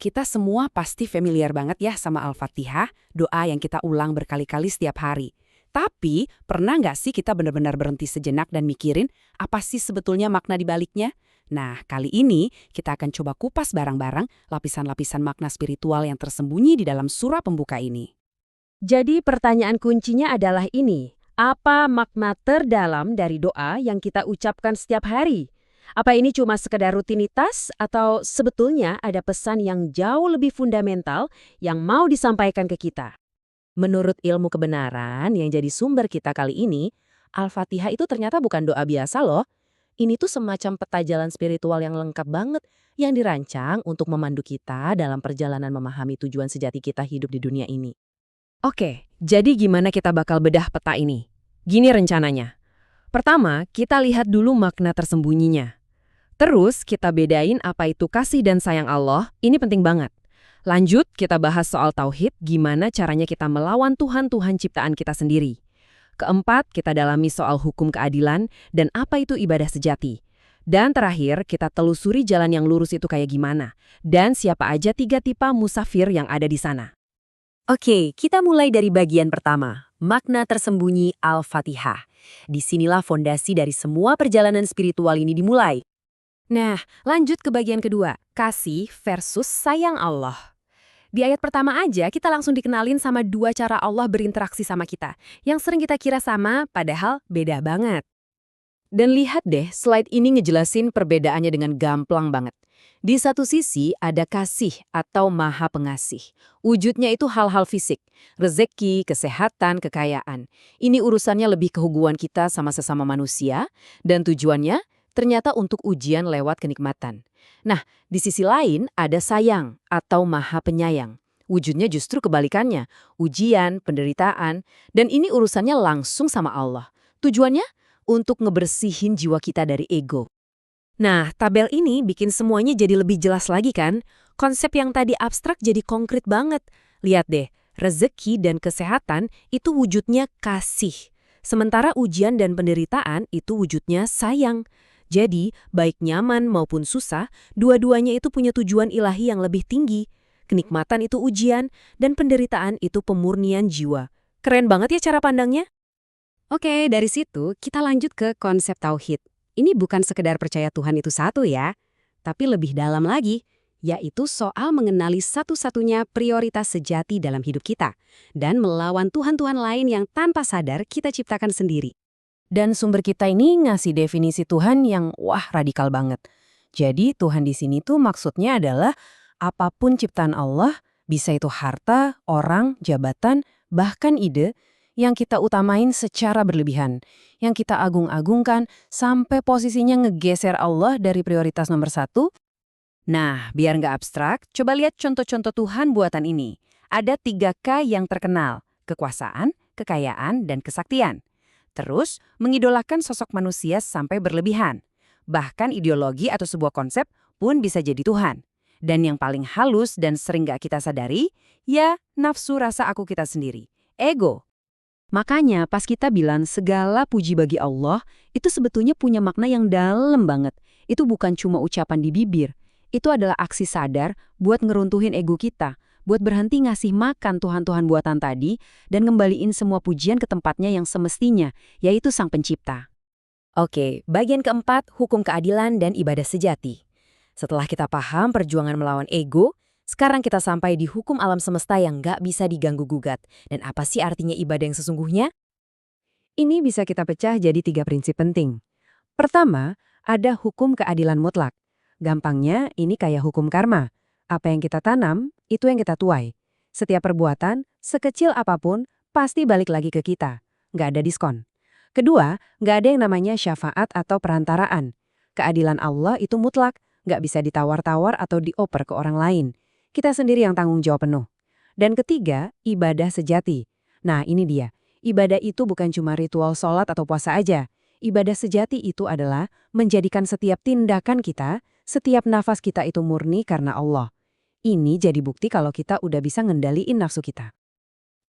Kita semua pasti familiar banget ya sama Al-Fatihah, doa yang kita ulang berkali-kali setiap hari. Tapi, pernah nggak sih kita benar-benar berhenti sejenak dan mikirin apa sih sebetulnya makna di baliknya? Nah, kali ini kita akan coba kupas bareng-bareng lapisan-lapisan makna spiritual yang tersembunyi di dalam surah pembuka ini. Jadi pertanyaan kuncinya adalah ini, apa makna terdalam dari doa yang kita ucapkan setiap hari? Apa ini cuma sekedar rutinitas atau sebetulnya ada pesan yang jauh lebih fundamental yang mau disampaikan ke kita? Menurut ilmu kebenaran yang jadi sumber kita kali ini, Al-Fatihah itu ternyata bukan doa biasa loh. Ini tuh semacam peta jalan spiritual yang lengkap banget yang dirancang untuk memandu kita dalam perjalanan memahami tujuan sejati kita hidup di dunia ini. Oke, jadi gimana kita bakal bedah peta ini? Gini rencananya. Pertama, kita lihat dulu makna tersembunyinya. Terus, kita bedain apa itu kasih dan sayang Allah, ini penting banget. Lanjut, kita bahas soal tauhid, gimana caranya kita melawan Tuhan-Tuhan ciptaan kita sendiri. Keempat, kita dalami soal hukum keadilan dan apa itu ibadah sejati. Dan terakhir, kita telusuri jalan yang lurus itu kayak gimana. Dan siapa aja 3 tipe musafir yang ada di sana. Oke, kita mulai dari bagian pertama, makna tersembunyi Al-Fatihah. Disinilah fondasi dari semua perjalanan spiritual ini dimulai. Nah, lanjut ke bagian kedua, kasih versus sayang Allah. Di ayat pertama aja kita langsung dikenalin sama 2 cara Allah berinteraksi sama kita, yang sering kita kira sama, padahal beda banget. Dan lihat deh, slide ini ngejelasin perbedaannya dengan gamblang banget. Di satu sisi ada kasih atau maha pengasih. Wujudnya itu hal-hal fisik, rezeki, kesehatan, kekayaan. Ini urusannya lebih ke hubungan kita sama sesama manusia, dan tujuannya ternyata untuk ujian lewat kenikmatan. Nah, di sisi lain ada sayang atau maha penyayang. Wujudnya justru kebalikannya, ujian, penderitaan, dan ini urusannya langsung sama Allah. Tujuannya untuk ngebersihin jiwa kita dari ego. Nah, tabel ini bikin semuanya jadi lebih jelas lagi kan? Konsep yang tadi abstrak jadi konkret banget. Lihat deh, rezeki dan kesehatan itu wujudnya kasih. Sementara ujian dan penderitaan itu wujudnya sayang. Jadi, baik nyaman maupun susah, dua-duanya itu punya tujuan ilahi yang lebih tinggi. Kenikmatan itu ujian, dan penderitaan itu pemurnian jiwa. Keren banget ya cara pandangnya? Oke, dari situ kita lanjut ke konsep tauhid. Ini bukan sekedar percaya Tuhan itu satu ya, tapi lebih dalam lagi, yaitu soal mengenali satu-satunya prioritas sejati dalam hidup kita, dan melawan Tuhan-Tuhan lain yang tanpa sadar kita ciptakan sendiri. Dan sumber kita ini ngasih definisi Tuhan yang radikal banget. Jadi Tuhan di sini tuh maksudnya adalah apapun ciptaan Allah, bisa itu harta, orang, jabatan, bahkan ide, yang kita utamain secara berlebihan, yang kita agung-agungkan sampai posisinya ngegeser Allah dari prioritas nomor 1. Nah, biar nggak abstrak, coba lihat contoh-contoh Tuhan buatan ini. Ada 3K yang terkenal, kekuasaan, kekayaan, dan kesaktian. Terus, mengidolakan sosok manusia sampai berlebihan. Bahkan ideologi atau sebuah konsep pun bisa jadi Tuhan. Dan yang paling halus dan sering gak kita sadari, ya nafsu rasa aku kita sendiri, ego. Makanya pas kita bilang segala puji bagi Allah, itu sebetulnya punya makna yang dalam banget. Itu bukan cuma ucapan di bibir. Itu adalah aksi sadar buat ngeruntuhin ego kita, buat berhenti ngasih makan Tuhan-Tuhan buatan tadi dan ngembaliin semua pujian ke tempatnya yang semestinya, yaitu Sang Pencipta. Oke, bagian keempat, hukum keadilan dan ibadah sejati. Setelah kita paham perjuangan melawan ego, sekarang kita sampai di hukum alam semesta yang nggak bisa diganggu-gugat. Dan apa sih artinya ibadah yang sesungguhnya? Ini bisa kita pecah jadi 3 prinsip penting. Pertama, ada hukum keadilan mutlak. Gampangnya, ini kayak hukum karma. Apa yang kita tanam, itu yang kita tuai. Setiap perbuatan, sekecil apapun, pasti balik lagi ke kita. Nggak ada diskon. Kedua, nggak ada yang namanya syafaat atau perantaraan. Keadilan Allah itu mutlak, nggak bisa ditawar-tawar atau dioper ke orang lain. Kita sendiri yang tanggung jawab penuh. Dan ketiga, ibadah sejati. Nah, ini dia. Ibadah itu bukan cuma ritual sholat atau puasa aja. Ibadah sejati itu adalah menjadikan setiap tindakan kita, setiap nafas kita itu murni karena Allah. Ini jadi bukti kalau kita udah bisa ngendaliin nafsu kita.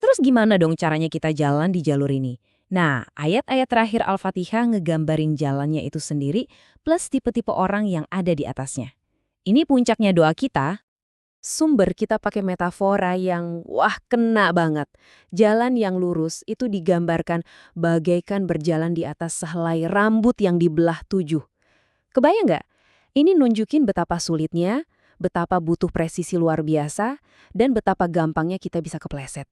Terus gimana dong caranya kita jalan di jalur ini? Nah, ayat-ayat terakhir Al-Fatihah ngegambarin jalannya itu sendiri plus tipe-tipe orang yang ada di atasnya. Ini puncaknya doa kita. sumber kita pakai metafora yang wah kena banget. Jalan yang lurus itu digambarkan bagaikan berjalan di atas sehelai rambut yang dibelah 7. Kebayang nggak? Ini nunjukin betapa sulitnya, betapa butuh presisi luar biasa, dan betapa gampangnya kita bisa kepleset.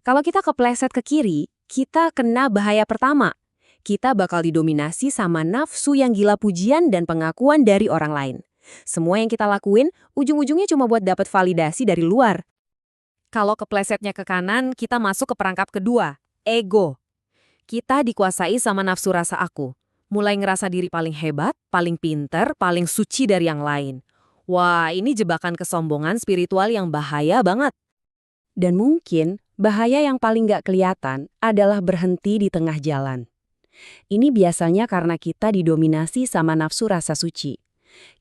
Kalau kita kepleset ke kiri, kita kena bahaya pertama. Kita bakal didominasi sama nafsu yang gila pujian dan pengakuan dari orang lain. Semua yang kita lakuin, ujung-ujungnya cuma buat dapat validasi dari luar. Kalau keplesetnya ke kanan, kita masuk ke perangkap kedua, ego. Kita dikuasai sama nafsu rasa aku. Mulai ngerasa diri paling hebat, paling pinter, paling suci dari yang lain. Wah, ini jebakan kesombongan spiritual yang bahaya banget. Dan mungkin bahaya yang paling nggak kelihatan adalah berhenti di tengah jalan. Ini biasanya karena kita didominasi sama nafsu rasa suci.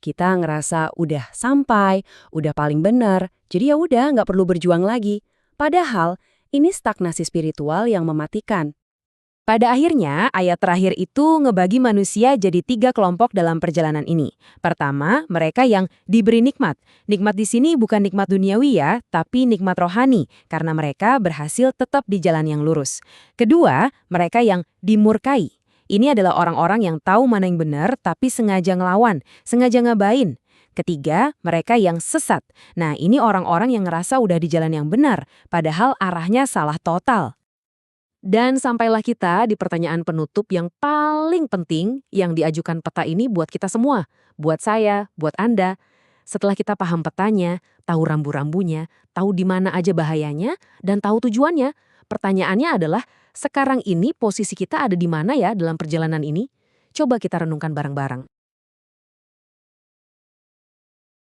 Kita ngerasa udah sampai, udah paling benar, jadi ya udah nggak perlu berjuang lagi. Padahal ini stagnasi spiritual yang mematikan. Pada akhirnya, ayat terakhir itu ngebagi manusia jadi 3 kelompok dalam perjalanan ini. Pertama, mereka yang diberi nikmat. Nikmat di sini bukan nikmat duniawi ya, tapi nikmat rohani, karena mereka berhasil tetap di jalan yang lurus. Kedua, mereka yang dimurkai. Ini adalah orang-orang yang tahu mana yang benar, tapi sengaja ngelawan, sengaja ngabain. Ketiga, mereka yang sesat. Nah, ini orang-orang yang ngerasa udah di jalan yang benar, padahal arahnya salah total. Dan sampailah kita di pertanyaan penutup yang paling penting yang diajukan peta ini buat kita semua. Buat saya, buat Anda. Setelah kita paham petanya, tahu rambu-rambunya, tahu di mana aja bahayanya, dan tahu tujuannya, pertanyaannya adalah, sekarang ini posisi kita ada di mana ya dalam perjalanan ini? Coba kita renungkan bareng-bareng.